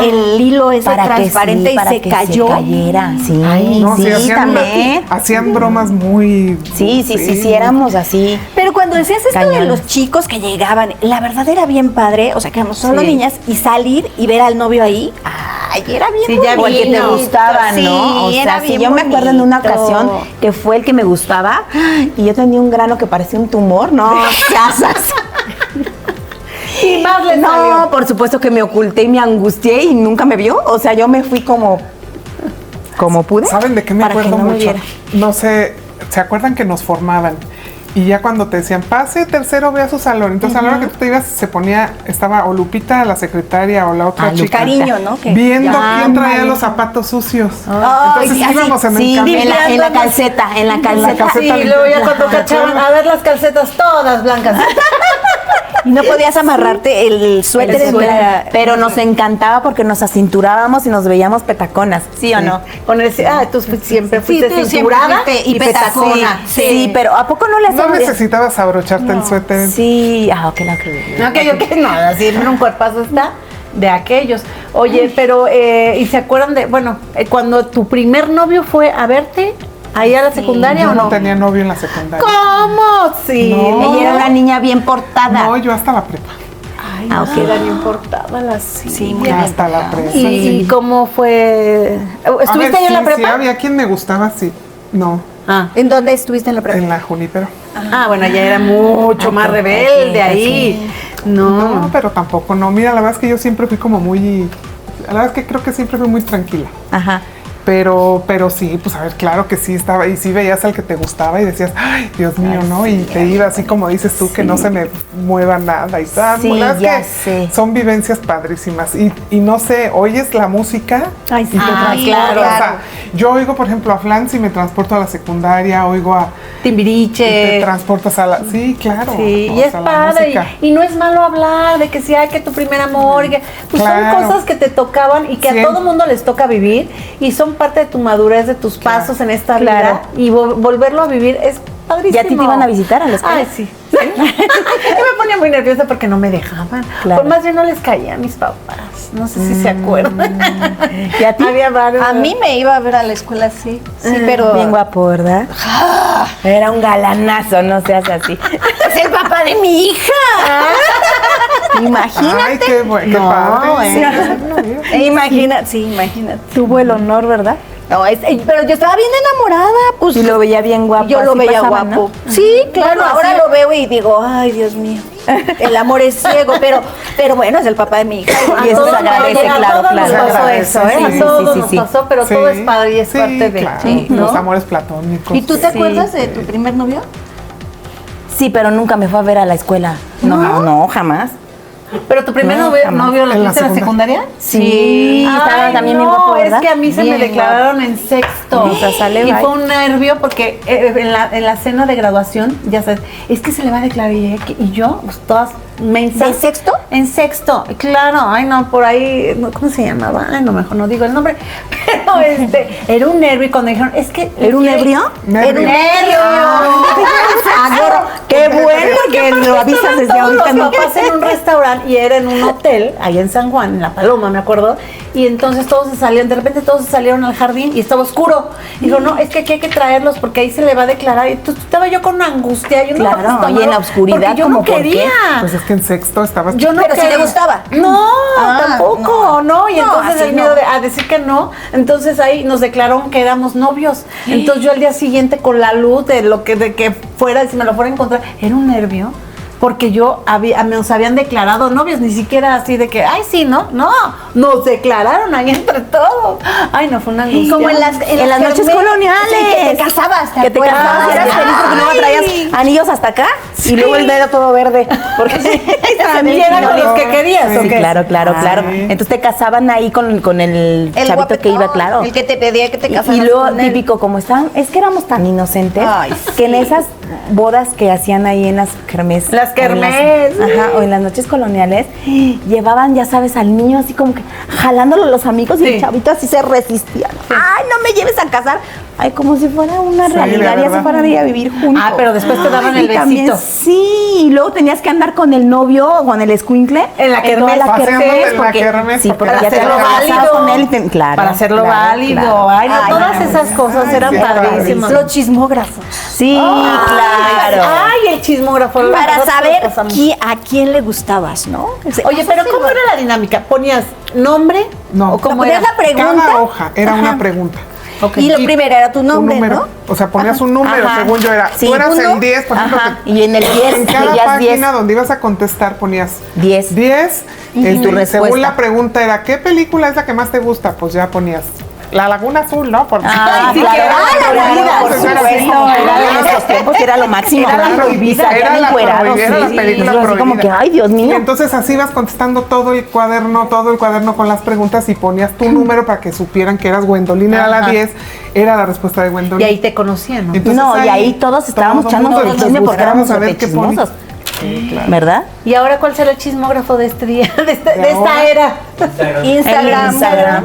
el hilo ese transparente
para
y se
que
cayó.
se cayera, sí.
Ay,
No,
sí,
sí,
también.
hacían bromas muy...
Sí, éramos así.
Pero cuando decías esto de
Cañones.
los chicos que llegaban, la verdad era bien padre, o sea, que éramos solo
Sí.
niñas y salir y ver al novio ahí, ay, era bien
Sí,
bonito.
ya
O el que te gustaba,
Sí,
¿no? O
era
sea, sí,
bien
yo me acuerdo en una
bonito.
ocasión que fue el que me gustaba y yo tenía un grano que parecía un tumor, no, seas
Y más le
No,
salió.
por supuesto que me oculté y me angustié y nunca me vio. O sea, yo me fui como pude.
¿Saben de qué me
para que
acuerdo
no me
mucho?
viera.
No sé, ¿se acuerdan que nos formaban? Y ya cuando te decían, pase tercero, ve a su salón. Entonces a la hora que tú te ibas, estaba o Lupita, la secretaria, o la otra
Ah,
chica.
Cariño, ¿no? Que-
Viendo
Ya,
quién traía
ándale.
los zapatos sucios.
Ay,
Entonces
así,
íbamos en el
Sí,
camino.
en la calceta, en la calceta.
calceta.
Sí, luego ya cuando cachaban, a ver las calcetas todas blancas.
Y no podías amarrarte el suéter.
El suéter. Pero nos encantaba porque nos acinturábamos y nos veíamos petaconas, ¿sí o no?
Con el, tú siempre fuiste
tú siempre
cinturada
fuiste y
petacona.
petacona.
Sí, pero ¿a poco no le
No
hacemos?
necesitabas abrocharte el suéter.
Sí, ok, ok.
No, aquello que no, así un cuerpazo está de aquellos. Oye, pero, ¿y se acuerdan de, bueno, cuando tu primer novio fue a verte ahí a la secundaria
Yo
o no?
no tenía novio en la secundaria.
¿Cómo? Sí.
No.
Ella era una niña bien portada.
No, yo hasta la prepa.
Ay,
Ah,
no,
ok.
sí, era bien portada la
Sí, muy bien.
Hasta la prepa.
¿Y cómo fue? ¿Estuviste
A ver,
ahí en la
sí,
prepa?
Sí, había quien me gustaba, sí. No,
Ah.
¿En dónde estuviste en la prepa?
en la Junípero.
Ah, bueno, ya era mucho más rebelde ahí. No.
No, pero tampoco, no. Mira, la verdad es que yo siempre fui como muy... La verdad es que creo que siempre fui muy tranquila.
Ajá.
Pero sí, pues a ver, claro que sí estaba, y sí veías al que te gustaba y decías, ay, Dios mío, ¿no? Y te iba así como dices tú, que no se me mueva nada y tal.
Sí,
La verdad es
ya
que
sé.
son vivencias padrísimas. Y no sé, oyes la música
Ay,
y
sí.
te
Ay,
transportas.
claro.
O sea, yo oigo, por ejemplo, a Flans y me transporto a la secundaria, oigo a... y te
Timbiriche.
transportas a la... Sí, claro.
Sí,
o
y es
sea, la
padre.
música.
Y no es malo hablar de que sí, hay que tu primer amor. Y que, pues
Claro.
son cosas que te tocaban y que
Sí.
a todo mundo les toca vivir. Y son parte de tu madurez, de tus pasos en esta
Claro.
vida. Y volverlo a vivir es padrísimo.
¿Y a ti te iban a visitar a la escuela?
Ay, sí. Yo me ponía muy nerviosa porque no me dejaban.
Claro.
Por más bien no les caía a mis papás. No sé si se acuerdan.
¿Y a ti?
Había varios.
A mí me iba a ver a la escuela, sí. Sí, pero...
Bien guapo, ¿verdad? Era un galanazo, no seas así.
Es el papá de mi hija. Imagínate.
Ay, qué bueno, qué
No,
padre. Sí,
Imagínate, sí, imagínate.
Tuvo el honor, ¿verdad?
No, pero yo estaba bien enamorada, pues.
Y lo veía bien guapo.
Yo lo
así
veía
pasaba,
guapo.
¿no?
Sí, claro,
Bueno,
ahora
así-
lo veo y digo, ay, Dios mío. El amor es ciego, pero bueno, es el papá de mi hija.
A
Y eso
todos
se agradece,
a
claro,
todos
claro.
nos pasó
Se
eso, ¿eh?
agradece,
A todos
sí,
nos
sí.
pasó, pero
sí.
todo es padre y es
Sí,
parte de.
claro.
Sí,
Los
¿no?
amores platónicos.
¿Y tú te
Sí.
acuerdas de tu primer novio?
Sí, pero nunca me fue a ver a la escuela. No, jamás.
¿Pero tu primer
No,
novio,
jamás.
novio lo
¿En la
tuviste en la secundaria?
Sí, estaba
Ay,
también
no,
bien guapo, ¿verdad?
es que a mí se me
Bien
declararon en sexto.
O sea, sale,
y
bye.
fue un nervio porque en la cena de graduación, ya sabes, es que se le va a declarar y yo, pues todas mensas.
¿De sexto?
En sexto, claro. Ay, no, por ahí, no, ¿cómo se llamaba? Ay, no, mejor no digo el nombre. Pero era un nervio y cuando dijeron, es que...
¿Era un ebrio?
Era un
Nervio.
nervio.
Qué Qué bueno que lo avisas desde
todos
ahorita.
los papás en un restaurante y era en un hotel, allá en San Juan, en La Paloma, me acuerdo. Y entonces todos se salían, de repente todos se salieron al jardín y estaba oscuro. Dijo, no, es que aquí hay que traerlos porque ahí se le va a declarar. Y entonces estaba yo con una angustia. Yo
Claro, y en la oscuridad,
yo
como
no
¿por qué?
quería.
Pues es que en sexto estabas...
Yo no
Pero si
quería.
le gustaba.
No,
Ah,
tampoco, no. Y
No,
entonces
así
el miedo
no.
de a decir que no. Entonces ahí nos declararon que éramos novios. Entonces yo al día siguiente con la luz de que fuera, si me lo fuera a encontrar, era un nervio. Porque nos habían declarado novios, ni siquiera así de que, ay, sí, ¿no? No, nos declararon ahí entre todos. Ay, no, fue una angustia.
Como en las
noches
kermés.
coloniales.
Sí, que te casabas,
Que te casabas, eras feliz porque no traías anillos hasta acá y luego el dedo todo verde. Porque
¿Y eran con los que querías o
Sí,
qué?
claro.
Sí.
Entonces te casaban ahí con el chavito
guapetón,
que iba, claro.
el que te pedía que te casaras
Y luego,
con él.
típico, como estaban, es que éramos tan inocentes
Ay,
que en esas bodas que hacían ahí en las kermés.
Las kermés,
Ajá, o en las noches coloniales, llevaban, ya sabes, al niño así como que jalándolo los amigos y
Sí.
el chavito así se resistía. Ay, no me lleves a casar. Ay, como si fuera una
Sí,
realidad,
de
ya se
verdad.
fueran a ir a vivir juntos.
Ah, pero después te daban
Ay,
el
y también,
besito.
sí, y luego tenías que andar con el novio o con el escuincle.
En la
toda
kermés.
la
Paseándote
kermés,
en la
porque-
kermés,
Sí,
porque
porque
para
ya te
hacerlo
habías casado
válido.
con él. Claro,
Para hacerlo
claro,
válido.
claro.
Ay, no,
Ay,
todas
no,
esas cosas
ay,
eran
sí,
padrísimas.
Los chismógrafos.
Sí, claro.
Ay, el chismógrafo.
Para
nosotros
saber
pasamos.
a quién le gustabas, ¿no?
Oye, pero ¿cómo era la dinámica? ¿Ponías nombre?
No.
¿O cómo
¿Ponías
era?
la pregunta?
Cada hoja era una pregunta.
Ok.
Y lo primero era tu
Un
nombre,
número.
¿no?
O sea, ponías un número,
Ajá.
según yo era.
Sí.
Tú eras
¿Uno?
el 10, por ejemplo.
Ajá.
que
Y en el 10
en cada
seguías
página
10.
donde ibas a contestar ponías
10.
10.
Y tu respuesta.
Según la pregunta era, ¿qué película es la que más te gusta? Pues ya ponías La Laguna Azul, ¿no? Porque
Ah,
sí,
claro,
que era
claro,
prohibida,
por
Entonces era
supuesto,
así como que-
era de nuestros tiempos y era lo máximo.
Era la
Claro,
prohibida,
salían
era la
encuerados,
prohibida, era la
sí.
película
Nosotros así como que,
prohibida.
ay, Dios
Y
mío.
entonces así ibas contestando todo el cuaderno con las preguntas y ponías tu número para que supieran que eras Gwendolyn, era la
Ajá.
10, era la respuesta de
Y
Gwendolyn.
ahí te conocían, ¿no?
Entonces,
No, y ahí todos estábamos
todo
echándonos
mundo
el chisme porque éramos
buscábamos a ver qué pone.
chismosos. ¿Verdad?
¿Y ahora cuál será el chismógrafo de este día, de esta
ahora?
era?
Instagram.
Instagram.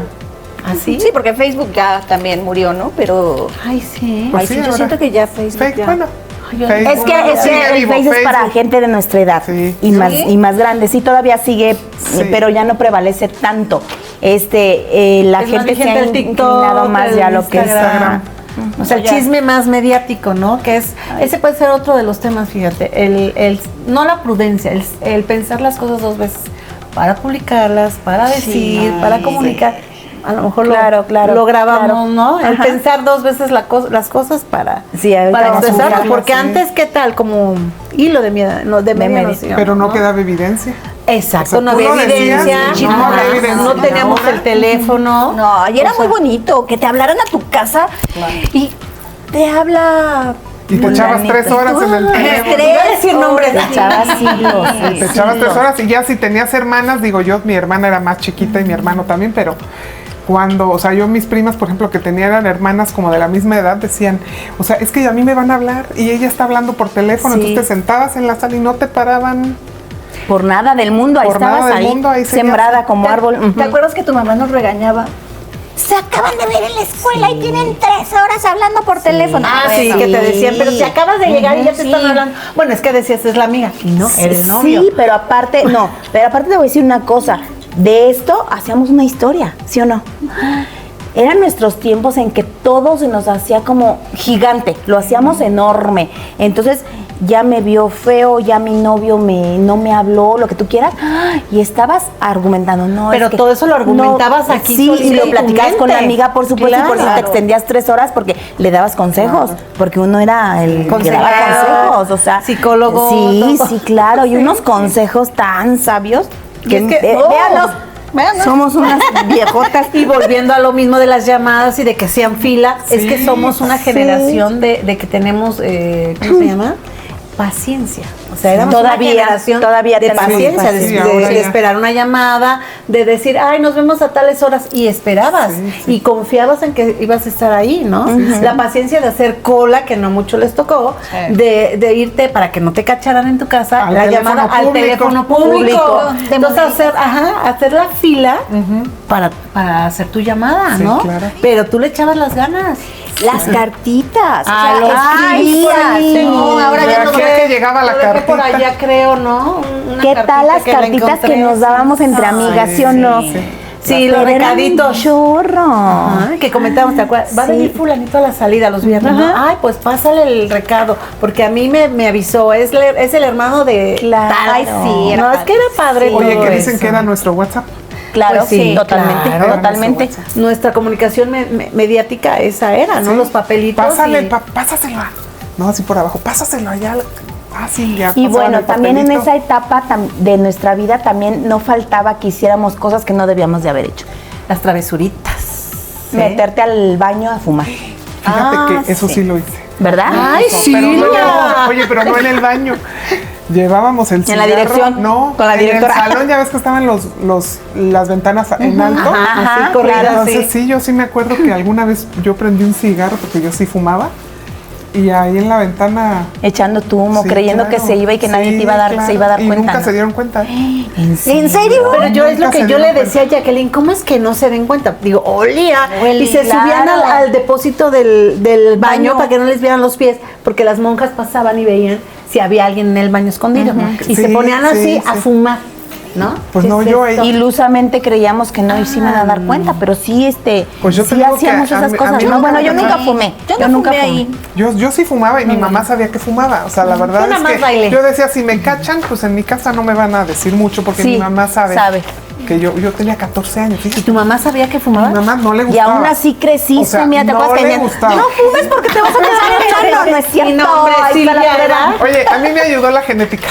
¿Así?
Sí, porque Facebook ya también murió, ¿no? Pero
Ay, sí.
Pues
ay, sí,
sí,
yo
ahora.
siento que ya Facebook
Fake,
ya.
bueno.
Ay, yo-
Facebook.
Es que
Sigue
el
vivo,
Face es para
Facebook.
gente de nuestra edad
Sí.
y más grande. Sí, todavía sigue,
Sí.
pero ya no prevalece tanto. La
Es más
gente se
vigente
ha
el TikTok,
inclinado más
el
ya a lo que es
Instagram. O sea, el
Ya.
chisme más mediático, ¿no? Que es, ese puede ser otro de los temas, fíjate, no la prudencia, el pensar las cosas dos veces para publicarlas, para decir, para comunicar. A lo mejor lo grabamos,
claro.
¿no? El
Ajá.
pensar dos veces las cosas para,
Sí, ahorita
para
vamos a
expresarlo,
buscarlo,
porque
sí.
antes, ¿qué tal? Como hilo de miedo, no, de media
media.
noción,
Pero no quedaba evidencia.
Exacto,
O sea,
no
tú
había
lo decías,
evidencia,
no había
ajá,
evidencia.
no teníamos
Ahora-
el teléfono.
No, y era
O sea,
muy bonito que te hablaran a tu casa y te habla.
Y te echabas
Fulanito.
3 horas en el teléfono.
Iba a decir nombres.
Te echabas siglos.
Te echabas 3 horas y ya si tenías hermanas, digo yo, mi hermana era más chiquita y mi hermano también, pero cuando, o sea, yo mis primas, por ejemplo, que eran hermanas como de la misma edad, decían, o sea, es que a mí me van a hablar y ella está hablando por teléfono,
Sí.
entonces te sentabas en la sala y no te paraban.
Por nada del mundo, ahí
Por nada
estabas
del
ahí,
mundo, ahí seguías.
sembrada como árbol. Ujú.
¿Te acuerdas que tu mamá nos regañaba? Se acaban de ver en la escuela y tienen 3 horas hablando por teléfono.
Ah, sí,
Bueno.
que te decían, pero si acabas de llegar y ya te
Sí.
están hablando. Bueno, es que decías, es la amiga. Y no, era el novio.
Sí, pero aparte te voy a decir una cosa. De esto hacíamos una historia, ¿sí o no? Eran nuestros tiempos en que todo se nos hacía como gigante, lo hacíamos enorme. Entonces ya me vio feo, ya mi novio no me habló, lo que tú quieras, y estabas argumentando, no.
Pero
es que
todo eso lo argumentabas aquí
Sí,
solito
y lo
en tu
platicabas con la
mente.
amiga, por supuesto, y por eso te
Claro.
extendías 3 horas porque le dabas consejos, porque uno era el que daba
Consejero,
consejos, o sea.
psicólogo,
Sí,
todo.
sí, claro, y unos consejos tan sabios que,
es que-
véanlos,
Véanlos.
somos unas viejotas.
Y volviendo a lo mismo de las llamadas y de que sean fila, es que somos una generación de que tenemos, ¿cómo se llama? Paciencia. O sea, éramos
Todavía,
una generación
todavía
de
tenemos
paciencia,
paciencia.
de
ahora ya.
esperar una llamada, de decir, ay, nos vemos a tales horas, y esperabas, y confiabas en que ibas a estar ahí, ¿no? La paciencia de hacer cola, que no mucho les tocó, de irte para que no te cacharan en tu casa,
Al
la
teléfono
llamada al
público.
teléfono público.
De
Entonces,
monedita.
hacer la fila para hacer tu llamada,
Sí,
¿no?
claro.
Pero tú le echabas las ganas.
Las cartitas.
escribías.
No, ahora ya no.
Aquí que llegaba la
Lo dejé por
cartita.
allá, creo, ¿no? Una
¿Qué
cartita
tal las
que la
cartitas que
encontré.
nos dábamos entre amigas, sí o no?
Sí, los
Pero eran un
recaditos.
chorro.
Ajá, que comentábamos, ¿te acuerdas? Va a venir fulanito a la salida los viernes, ¿no? Ay, pues pásale el recado, porque a mí me avisó, es el hermano de
Claro.
tal.
Ay, sí, era
No, es
padre.
que era padre
Oye,
todo
que dicen
eso.
que era nuestro WhatsApp.
Claro,
Pues sí,
totalmente,
claro.
totalmente.
Nuestra comunicación mediática esa era, ¿no?
Sí.
Los papelitos.
Pásale,
y-
pásaselo. No, así por abajo. Pásaselo allá. Ah, sí, ya.
Y
pasaban
bueno,
el
también en
papelito.
esa etapa de nuestra vida también no faltaba que hiciéramos cosas que no debíamos de haber hecho.
Las travesuritas.
Meterte al baño a fumar,
Fíjate que eso sí lo hice.
¿verdad?
Ay,
Eso,
sí,
pero no
mira.
oye, pero no en el baño. Llevábamos el
¿En
cigarro.
la dirección?
No,
¿Con la directora?
en el salón ya ves que estaban las ventanas en alto.
Ajá, así corridas,
Entonces
sí.
sí, yo sí me acuerdo que alguna vez yo prendí un cigarro porque yo sí fumaba. Y ahí en la ventana.
Echando tu humo,
sí,
creyendo
claro.
que se iba y que nadie
Sí,
te iba a dar,
claro.
se iba a dar
y
cuenta.
nunca
¿no?
se dieron cuenta.
¿En
¿En serio?
Pero yo es lo
Nunca
que
se
yo le
dieron
decía a Jacqueline, ¿cómo es que no se den cuenta? Digo, olía. Y se
Claro.
subían al depósito del baño
Baño.
para que no les vieran los pies, porque las monjas pasaban y veían si había alguien en el baño escondido. Y se
Sí,
ponían así
sí,
a
sí.
fumar, ¿no?
Pues
¿Qué
no,
es
yo
esto?
ahí-
Ilusamente creíamos que no se iban a dar cuenta, pero sí,
Pues yo te
sí
digo que
hacíamos
a
esas
mí- a
cosas.
mí
No,
nunca
bueno,
me
yo nunca
tocó.
fumé.
Yo no
nunca
fumé
fumé.
ahí.
Yo sí fumaba y mi mamá sabía que fumaba. O sea, la verdad
Yo nada
es
más
que
bailé.
yo decía, si me cachan, pues en mi casa no me van a decir mucho porque
Sí,
mi mamá sabe,
sabe.
que yo tenía 14 años.
¿Y
Fíjate.
tu mamá sabía que
A
fumaba?
mi mamá no le
Y
gustaba.
aún así creciste,
O sea,
mira, ¿te
no
acuerdas que
le
decían,
gustaba.
no fumes porque te vas a quedar echando? No es cierto.
Y no, hombre,
ahí está la
Silvia,
prueba.
¿verdad?
Oye, a mí me ayudó la genética.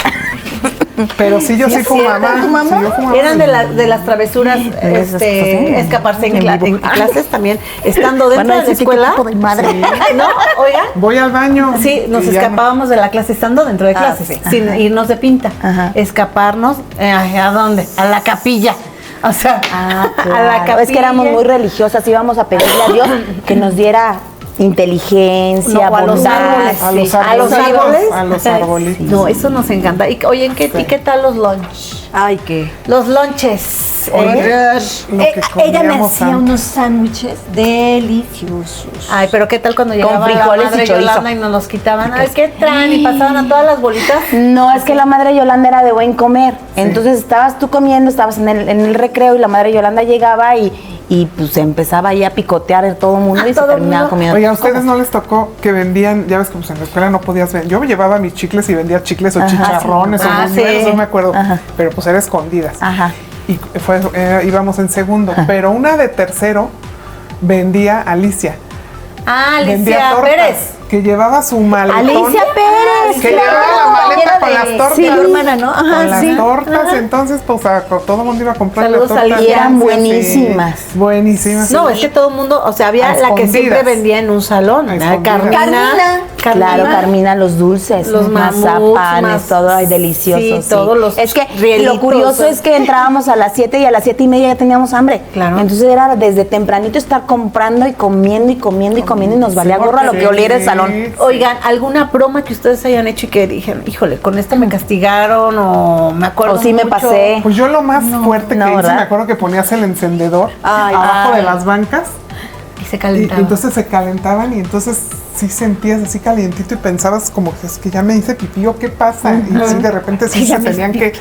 Pero sí, yo sí fumaba.
¿Tu mamá?
Sí, yo fumaba.
Eran de las travesuras,
esas cosas, ¿eh?
escaparse en,
En vivo.
en clases también, estando dentro
Bueno,
de la
ese sí,
escuela.
qué tipo de madre.
¿No? Oigan.
Voy al baño.
Sí, nos
y ya
escapábamos de la clase estando dentro de clases,
sí.
sin irnos de pinta.
Ajá.
Escaparnos, ¿a dónde? A la capilla. O sea, a la
Claro,
capilla.
es que éramos muy religiosas, íbamos a pedirle a Dios que nos diera inteligencia,
No, a los
bondad.
árboles.
A los
Sí. ¿A los
arbolitos,
árboles?
a los arbolitos.
No, eso nos encanta. Y, oye, ¿y qué tal los lunch?
Ay, qué.
Los lunches.
Oye, lo que
Ella me
comíamos
hacía
antes.
unos sándwiches deliciosos.
Ay, pero ¿qué tal cuando llegaba la
frijoles y
madre
chorizo.
Yolanda y nos los quitaban? Ay, ¿qué traen? Y pasaban a todas las bolitas.
No, es que la madre Yolanda era de buen comer. Entonces estabas tú comiendo, estabas en el recreo y la madre Yolanda llegaba y pues empezaba ahí a picotear a todo el mundo y se
todo el
terminaba
mundo.
comiendo.
Oye, ¿a
tus
ustedes
cosas.
no les tocó que vendían, ya ves que pues en la escuela no podías vender? Yo me llevaba mis chicles y vendía chicles o
Ajá,
chicharrones
sí.
o
Ah,
buñuelos,
sí.
no me acuerdo.
Ajá.
Pero pues era escondidas.
Ajá.
Y íbamos en segundo. Pero una de tercero vendía Alicia.
Ah,
Vendía
Alicia
tortas,
Pérez.
que llevaba su maletón.
Alicia Pérez.
Que llevaba la maleta
Era
con
de-
las tortas.
sí, hermana, ¿no? Ajá,
Con las
sí.
tortas, entonces pues todo el mundo iba a comprar
Saludos
la torta.
a
Y eran
Sí,
buenísimas.
buenísimas.
No, es que todo el mundo, o sea, había
A
la que siempre
escondidas.
vendía en un salón.
A
¿verdad?
escondidas.
Carmina.
Claro, Carmina, los dulces,
Los
mazapanes,
mamuts,
todo ay, delicioso.
sí, todos los
Es que
rielitos.
lo curioso es que entrábamos a las 7 y a las 7:30 ya teníamos hambre.
Claro.
Entonces era desde tempranito estar comprando y comiendo y comiendo y comiendo y nos valía gorro a lo que oliera el salón.
Oigan, ¿alguna broma que ustedes hayan hecho y que dijeron, híjole, con esto me castigaron o me acuerdo
O sí me
mucho?
pasé.
Pues yo lo más fuerte
no,
que hice,
¿verdad?
me acuerdo que ponías el encendedor
Ay,
abajo
ay.
de las bancas
Y se
y
calentaba.
entonces se calentaban y entonces sí sentías así calientito y pensabas como que es que ya me hice pipí o qué pasa. Y sí, de repente sí se tenían que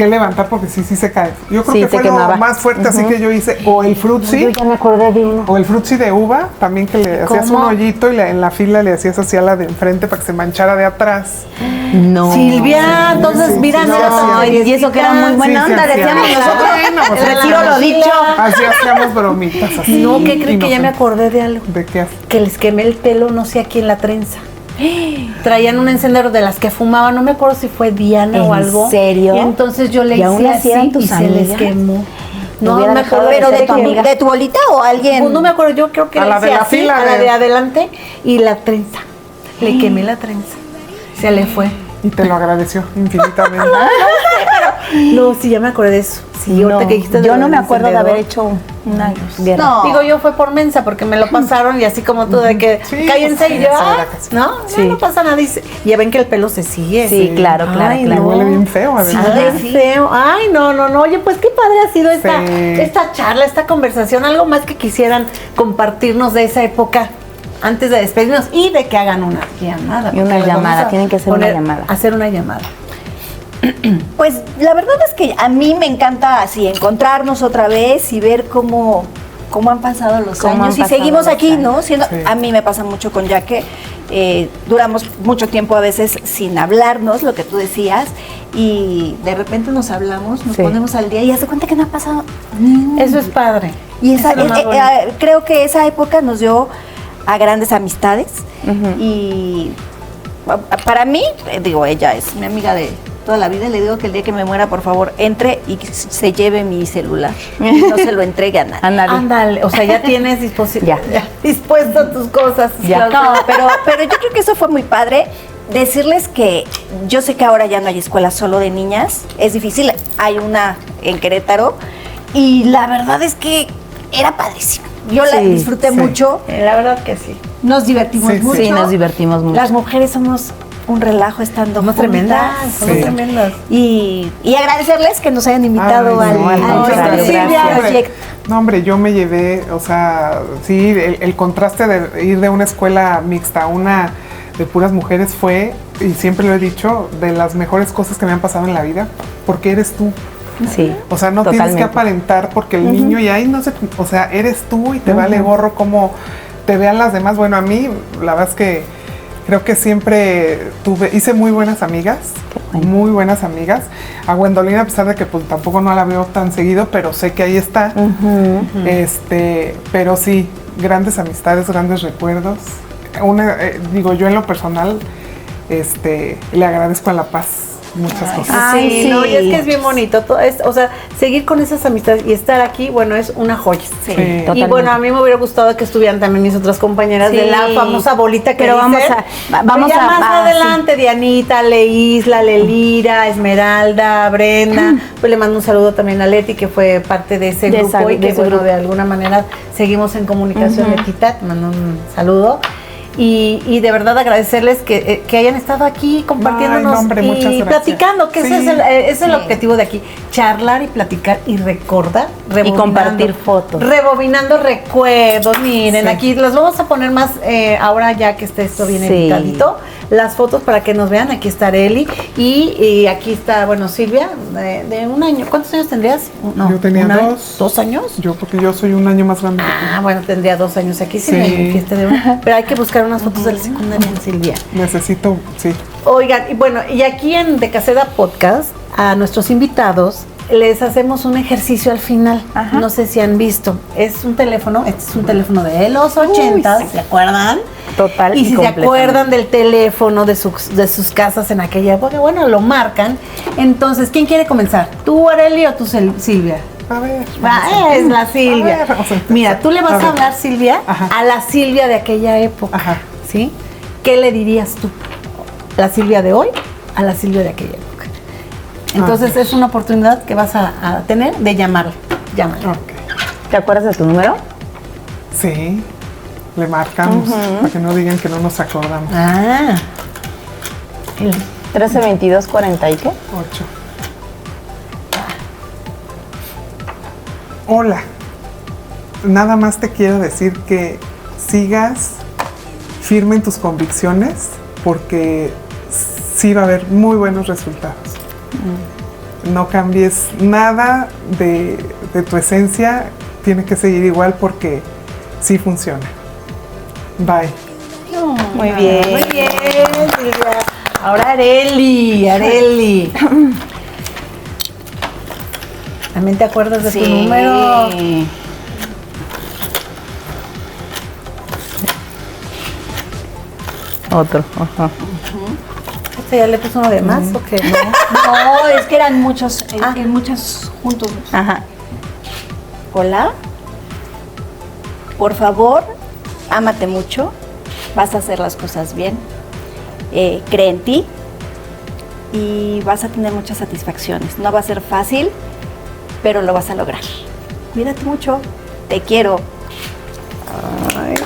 levantar porque sí se cae. Yo creo
Sí,
que
te
fue
quemaba.
lo más fuerte así que yo hice. O el frutzi.
ya me acordé de uno.
O el frutzi de uva, también que le hacías un
¿Cómo?
hoyito y en la fila le hacías así a la de enfrente para que se manchara de atrás.
No.
Silvia, entonces
Sí,
mira,
sí,
no
sí,
era tan
sí.
Y eso que era muy buena
Sí,
onda,
sí,
decíamos
sí.
nosotros.
Bueno, pues,
Retiro lo dicho.
Así hacíamos bromitas así.
No, ¿qué creen que ya me
inocentes.
acordé de algo?
¿De qué?
Que les quemé el pelo, no sé aquí en la trenza. Traían un encendedor de las que fumaban, no me acuerdo si fue Diana o
¿En
algo.
serio?
Y entonces yo le
¿Y aún
hice
así eran
así
tus
y se les
amigas?
quemó.
No hubiera
me
dejado
acuerdo,
de
Pero
ser
de
tu amiga.
de tu bolita o alguien.
Pues no me acuerdo, yo creo que
A
le
la
hice
de la
así,
fila
a la
de-
de adelante y la trenza. Le quemé la trenza. Se le fue.
Y te lo agradeció infinitamente.
No, sí, ya me acordé de eso. Sí, ahorita que dijiste de
yo
lo
no
del
me acuerdo de haber
encendedor.
hecho una guerra.
No.
Digo, yo fue por mensa porque me lo pasaron y así como tú de que
Sí,
cállense
pues,
y yo,
ya
ah,
era casi.
no,
Sí.
no pasa nada. Y ya ven que el pelo se sigue.
Sí, claro, claro,
Ay,
claro.
no.
Huele bien feo, además.
Ay, feo. Ay, no. Oye, pues qué padre ha sido esta
Sí.
charla, esta conversación. Algo más que quisieran compartirnos de esa época. antes de despedirnos y de que hagan una llamada.
Y una llamada, tienen que hacer una llamada.
Hacer una llamada.
Pues la verdad es que a mí me encanta así encontrarnos otra vez y ver cómo han pasado los años y seguimos aquí, ¿no? A mí me pasa mucho con Yaque, duramos mucho tiempo a veces sin hablarnos, lo que tú decías, y de repente nos hablamos, nos ponemos al día y haz de cuenta que no ha pasado ni
Eso es padre.
Y creo que esa época nos dio a grandes amistades y para mí, digo, ella es mi amiga de toda la vida, le digo que el día que me muera, por favor, entre y se lleve mi celular. No se lo entregue a nadie.
Ándale, o sea, ya tienes dispuesto tus cosas.
Ya. No, pero yo creo que eso fue muy padre. Decirles que yo sé que ahora ya no hay escuela solo de niñas, es difícil, hay una en Querétaro y la verdad es que era padrísima. Yo la disfruté mucho.
La verdad que sí.
Nos divertimos mucho.
Sí, nos divertimos mucho.
Las mujeres somos un relajo estando
somos tremendas. Somos tremendas.
Y agradecerles que nos hayan invitado al proyecto.
No, hombre, yo me llevé, o sea, sí, el contraste de ir de una escuela mixta a una de puras mujeres fue, y siempre lo he dicho, de las mejores cosas que me han pasado en la vida, porque eres tú.
Sí.
O sea, no tienes que aparentar porque el niño y ahí no sé, o sea, eres tú y te vale gorro cómo te vean las demás. Bueno, a mí, la verdad es que creo que siempre hice muy buenas amigas, muy buenas amigas. A Gwendolyn, a pesar de que pues tampoco no la veo tan seguido, pero sé que ahí está. Pero sí, grandes amistades, grandes recuerdos. Digo, yo en lo personal, le agradezco a La Paz muchas cosas.
Sí, no, y es que es bien bonito. O sea, seguir con esas amistades y estar aquí, bueno, es una joya.
Sí.
Y bueno, a mí me hubiera gustado que estuvieran también mis otras compañeras de la famosa bolita que
vamos
a más adelante, Dianita, Leisla, Lelira, Esmeralda, Brenda. Pues le mando un saludo también a Leti, que fue parte de ese grupo y que bueno, de alguna manera seguimos en comunicación. Letita, te mando un saludo. Y de verdad agradecerles que hayan estado aquí compartiéndonos y platicando, que ese es el objetivo de aquí, charlar y platicar y recordar,
y compartir fotos.
Rebobinando recuerdos. Miren, aquí las vamos a poner más, ahora ya que esté esto bien editadito, las fotos para que nos vean. Aquí está Areli y aquí está, bueno, Silvia, de un año. ¿Cuántos años tendrías?
No, yo tenía 2.
¿2 años?
Yo, porque yo soy un año más grande que tú.
Bueno, tendría 2 años aquí, pero hay que buscar unas fotos de la secundaria en Silvia.
Necesito, sí.
Oigan, y bueno, y aquí en De Casera Podcast, a nuestros invitados les hacemos un ejercicio al final. No sé si han visto. Es un teléfono, este es un teléfono de los 80, ¿se acuerdan?
Total.
Y si se acuerdan del teléfono de sus casas en aquella época, bueno, lo marcan. Entonces, ¿quién quiere comenzar? ¿Tú, Areli, o tú, Silvia?
A ver.
Es la Silvia. Mira, tú le vas a hablar, Silvia, a la Silvia de aquella época. ¿Sí? ¿Qué le dirías tú? ¿La Silvia de hoy a la Silvia de aquella época? Entonces es una oportunidad que vas a tener de llamarla. Llámala.
¿Te acuerdas de tu número?
Sí. Le marcamos para que no digan que no nos acordamos.
1322 40 y qué?
8. Hola. Nada más te quiero decir que sigas firme en tus convicciones, porque sí va a haber muy buenos resultados. No cambies nada de tu esencia, tiene que seguir igual porque sí funciona. Bye.
Muy bien, Silvia. Ahora Areli. ¿También te acuerdas de tu número?
Otro.
¿Ya le puso uno de más o qué?
No, es que eran muchos, muchos juntos. Hola. Por favor, ámate mucho. Vas a hacer las cosas bien. Cree en ti. Y vas a tener muchas satisfacciones. No va a ser fácil, pero lo vas a lograr. Cuídate mucho. Te quiero.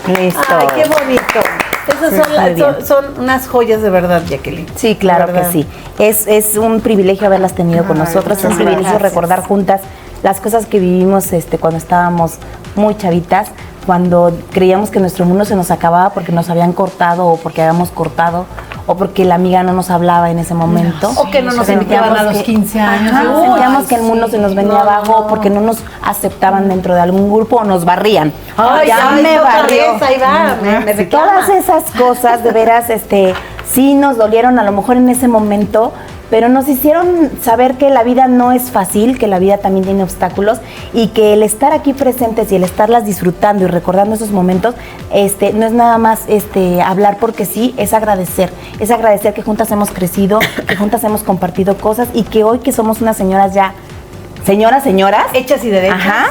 Listo.
Ay, qué bonito. Esas son unas joyas de verdad, Jacqueline.
Sí, claro que sí. Es un privilegio haberlas tenido con nosotros, es un privilegio recordar juntas las cosas que vivimos cuando estábamos muy chavitas, cuando creíamos que nuestro mundo se nos acababa porque nos habían cortado o porque habíamos cortado o porque la amiga no nos hablaba en ese momento.
O que no nos invitaban a los 15 años.
Sentíamos que el mundo se nos venía abajo porque no nos aceptaban dentro de algún grupo o nos barrían.
Ya me barrió. Ahí va, me reclama.
Todas esas cosas de veras, sí nos dolieron a lo mejor en ese momento, pero nos hicieron saber que la vida no es fácil, que la vida también tiene obstáculos y que el estar aquí presentes y el estarlas disfrutando y recordando esos momentos, no es nada más hablar porque sí, es agradecer que juntas hemos crecido, que juntas hemos compartido cosas y que hoy que somos unas señoras ya, señoras,
hechas y derechas,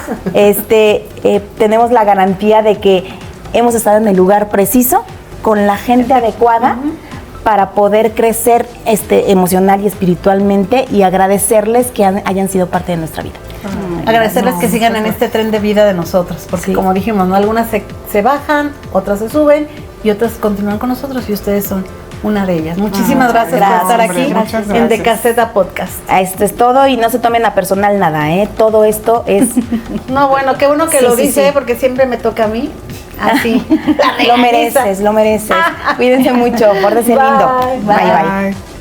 tenemos la garantía de que hemos estado en el lugar preciso, con la gente adecuada, para poder crecer emocional y espiritualmente y agradecerles que hayan sido parte de nuestra vida.
Agradecerles que sigan en este tren de vida de nosotros, porque como dijimos, ¿no? Algunas se bajan, otras se suben y otras continúan con nosotros y ustedes son una de ellas. Muchísimas gracias por estar aquí en De Caseta Podcast.
Esto es todo y no se tomen a personal nada, todo esto es...
No, bueno, qué bueno que lo dice, porque siempre me toca a mí. Así.
Lo mereces. Cuídense mucho, pórtense lindo. Bye.